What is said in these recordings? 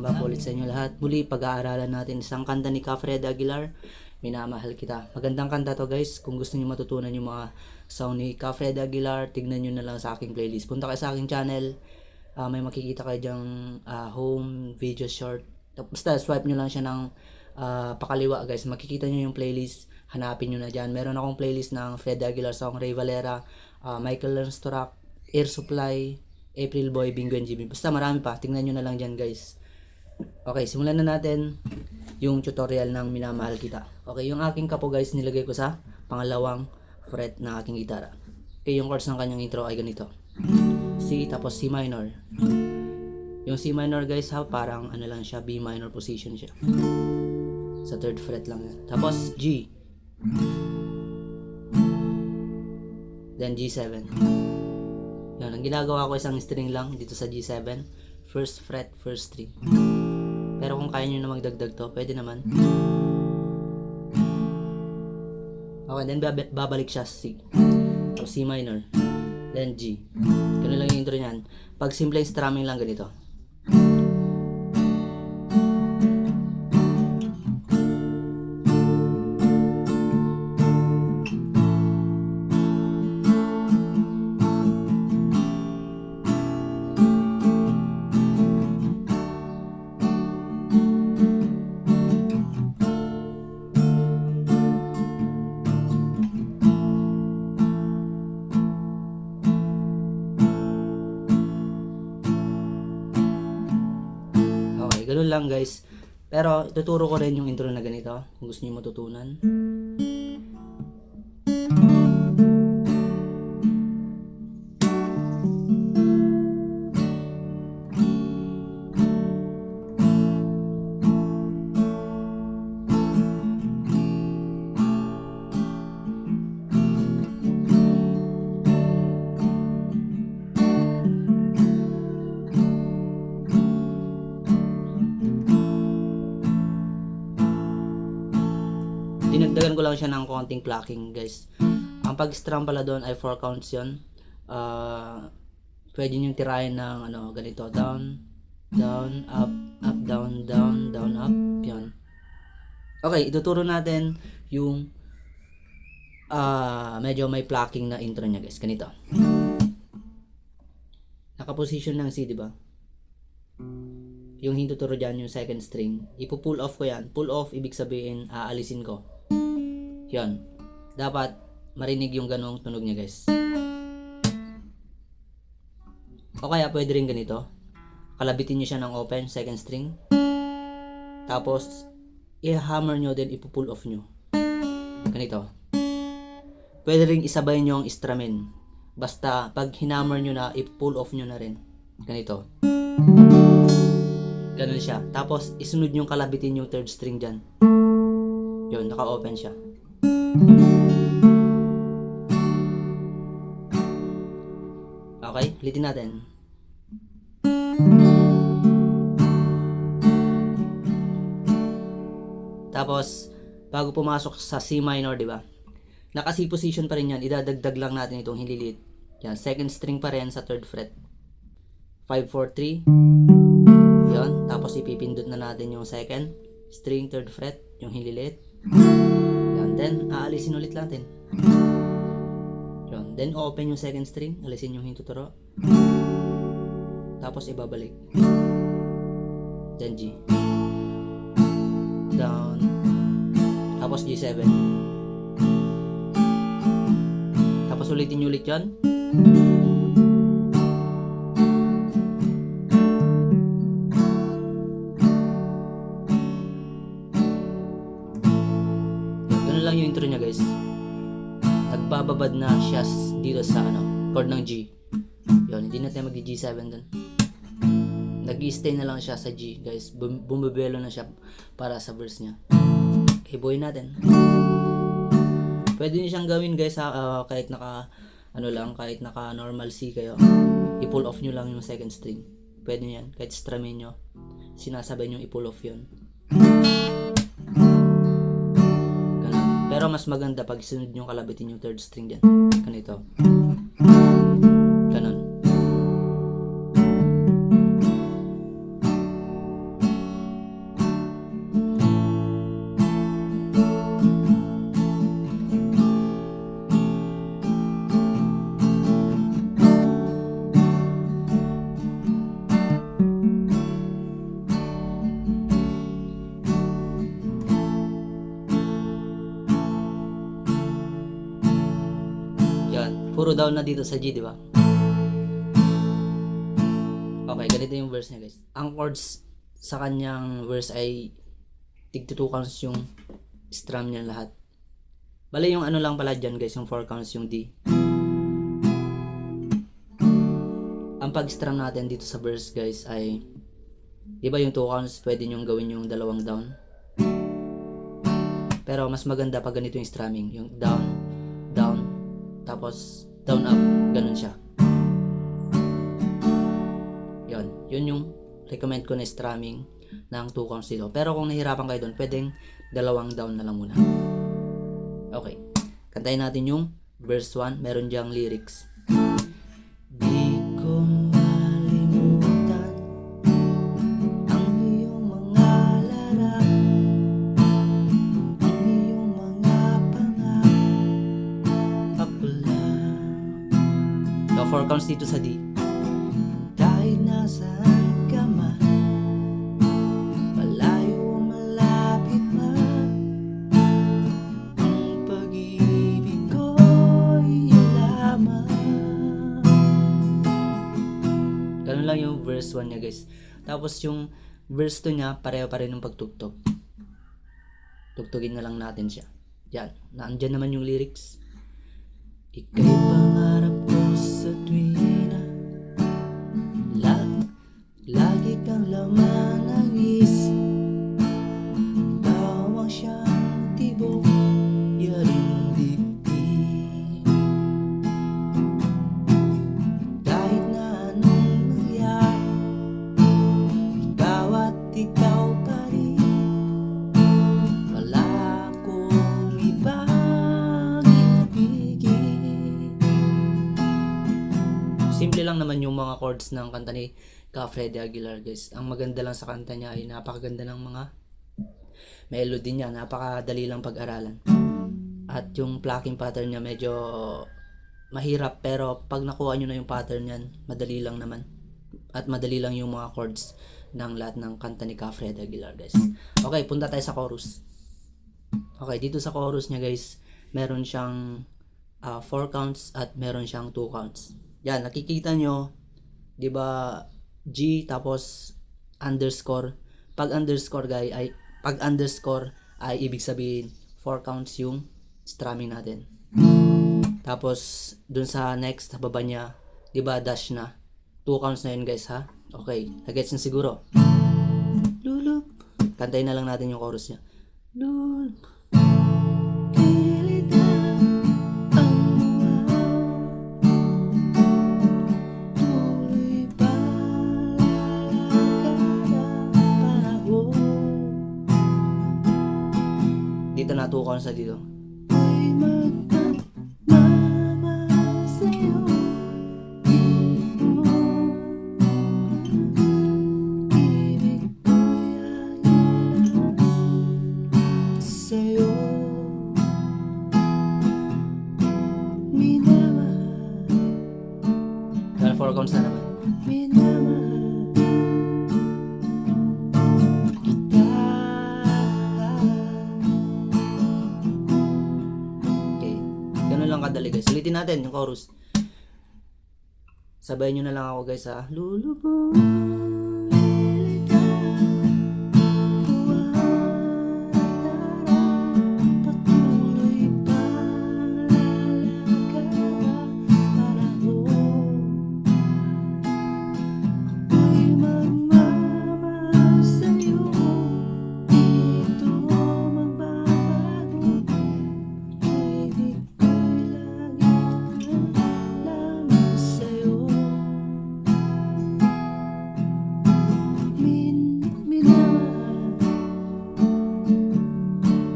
welcome back ulit sa inyo lahat. Muli, pag-aaralan natin isang kanta ni Fred Aguilar, Minamahal Kita. Magandang kanta to guys. Kung gusto niyo matutunan yung mga sound ni Fred Aguilar, tignan niyo na lang sa aking playlist. Punta kayo sa aking channel, may makikita kayo dyang home, video, short. Basta swipe nyo lang siya ng pakaliwa guys. Makikita nyo yung playlist, hanapin nyo na dyan. Meron akong playlist ng Fred Aguilar song, Ray Valera, Michael Learns to Rock, Air Supply, April Boy, Bingo and Jimmy. Basta marami pa. Tingnan nyo na lang dyan guys. Okay, simulan na natin yung tutorial ng Minamahal Kita. Okay, yung aking kapo guys, nilagay ko sa pangalawang fret ng aking gitara. Okay, yung chords ng kanyang intro ay ganito. C, tapos C minor. Yung C minor guys ha, parang ano lang siya, B minor position siya. Sa third fret lang yan. Tapos G. Then G7. Yan, ang ginagawa ko isang string lang dito sa G7. First fret, first string. Pero kung kaya nyo na magdagdag to, pwede naman. Okay, then babalik siya sa C. So C minor. Then G. Ganun lang yung intro nyan. Pag simple strumming lang ganito. Ganun lang guys. Pero ituturo ko rin yung intro na ganito kung gusto niyo matutunan. Dinagdagan ko lang siya ng konting plucking guys. Ang pag-strum pala doon ay 4 counts yun. Pwede nyo tirahin ng ano, ganito. Down, down, up, up, down, down, down, up. Yun. Okay, ituturo natin yung medyo may plucking na intro niya guys. Ganito. Nakaposition ng C, diba? Yung hintuturo dyan, yung second string. Ipo-pull off ko yan. Pull off, ibig sabihin, aalisin ko. Yun. Dapat marinig yung ganong tunog niya guys. O kaya pwede rin ganito. Kalabitin nyo siya ng open, second string. Tapos, i-hammer nyo din, ipo-pull off nyo. Ganito. Pwede rin isabay nyo ang strumin. Basta, pag hinammer nyo na, ipo-pull off nyo na rin. Ganito. Ganun siya. Tapos, isunod nyo kalabitin yung third string dyan. Yun, naka-open siya. Okay, ulitin natin. Tapos, bago pumasok sa C minor, di ba? Naka-C position pa rin yan. Idadagdag lang natin itong hililit. Yan, second string pa rin sa third fret. 5, 4, 3. Yan, tapos ipipindot na natin yung second string, third fret, yung hililit. Yan, then aalisin ulit natin. Yan, then open yung second string, alisin yung hintuturo. Tapos ibabalik. Then G. Down. Tapos G7. Tapos ulitin nyo ulit yan. Lang yung intro niya guys. Nagbababad na siya dito sa chord ng G. Yun, hindi natin mag-G7 dun. Nag-i-stay na lang siya sa G guys. Bumibelo na siya para sa verse niya. Ibuhin natin. Pwede niyo siyang gawin guys kahit naka kahit naka normal C kayo. I-pull off nyo lang yung second string. Pwede yan, kahit strumming nyo. Sinasabay nyo i-pull off yun. Pero mas maganda pag sunod nyo kalabitin yung third string dyan. Ganito. Ganon. puro down na dito sa G, di ba? Okay, ganito yung verse niya, guys. Ang chords sa kanyang verse ay tig 2 counts yung strum niya lahat. Bale yung ano lang pala dyan, guys, yung 4 counts yung D. Ang pag-strum natin dito sa verse, guys, ay di ba yung 2 counts pwede nyong gawin yung dalawang down. Pero mas maganda pag ganito yung strumming, yung down, down, tapos down up, ganun siya. Yun yung recommend ko na strumming ng 2 counts dito. Pero kung nahirapan kayo doon, pwedeng dalawang down na lang muna. Okay, kantayin natin yung verse 1, meron diyang lyrics. Di ko malimutan ang iyong mga larap, ang iyong mga pangapakula. So 4 counts dito sa D. Kahit nasaan ka man, malayo o malapit man, ang pag-ibig ko'y lamang. Ganun lang yung verse 1 niya, guys. Tapos yung verse 2 niya, pareho pa rin ng pagtugtog. Tugtugin na lang natin siya. Yan, naandyan naman yung lyrics. Ika'y pangarap ko sa tuwina, lagi kang laman ng isip, tawang siyang tibok, yaring dibdib. Kahit na anong mangyari, ikaw at ikaw pa rin, wala akong ibang ibigin. Simple lang naman yung mga chords ng kanta ni Freddy Aguilar, guys. Ang maganda lang sa kanta niya ay napakaganda ng mga melody niya, napakadali lang pag-aralan. At yung plucking pattern niya medyo mahirap, pero pag nakuha nyo na yung pattern niyan, madali lang naman. At madali lang yung mga chords ng lahat ng kanta ni Freddy Aguilar, guys. Okay, punta tayo sa chorus. Okay, dito sa chorus niya, guys, meron siyang 4 counts at meron siyang 2 counts. Yan, nakikita nyo, di ba, G tapos underscore. Pag underscore ay ibig sabihin 4 counts yung strumming natin. Tapos dun sa next baba niya, 'di ba, dash na. 2 counts na yun, guys, ha. Okay, nagets niyo siguro. Lulup. Kantayin na lang natin yung chorus niya. Lulup. Dito na 2 counts na dito. Ay magmamahal sa'yo, dito ibig ko'y ayaw sa'yo, minamahal. Kaya 4 counts na naman. Minamahal. Lang kadali, guys. Ulitin natin yung chorus. Sabayin nyo na lang ako, guys, ha. Lulubog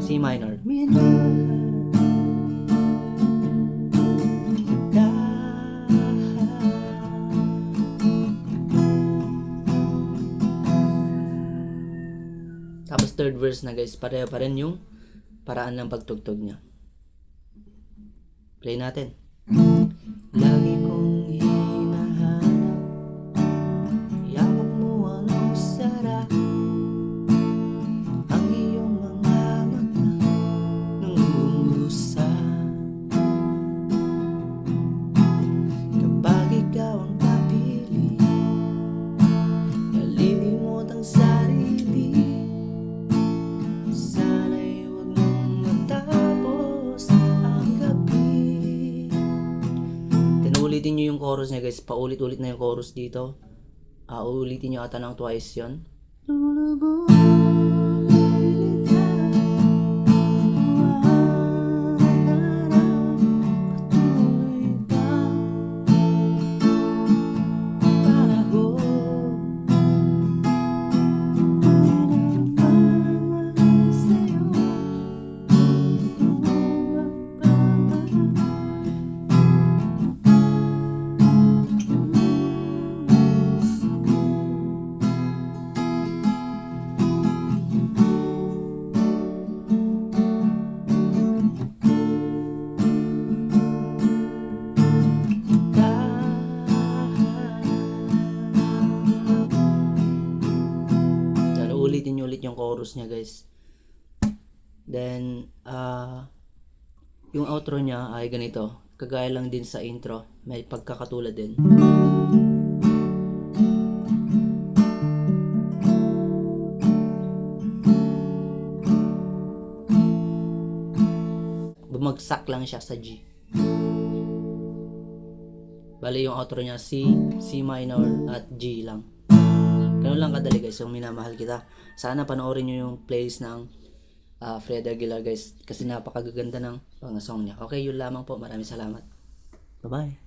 C minor. Tapos third verse na, guys, pareho pa rin yung paraan ng pagtugtog niya. Play natin. Lagi kong hinahanap, yakap mo ang sarap, ang iyong mga mata nung umusa. ulitin nyo yung chorus niya guys. Paulit-ulit na yung chorus dito. Uulitin nyo ata ng twice yun. Ulitin nyo ulit yung chorus niya guys. Then yung outro niya ay ganito, kagaya lang din sa intro, may pagkakatulad din. Bumagsak lang siya sa G. Bali yung outro niya C minor at G lang. Ganun lang kadali guys, yung minamahal kita. Sana panoorin nyo yung playlist ng Fred Aguilar guys, kasi napakaganda ng mga song niya. Okay, yun lamang po. Maraming salamat. Bye-bye.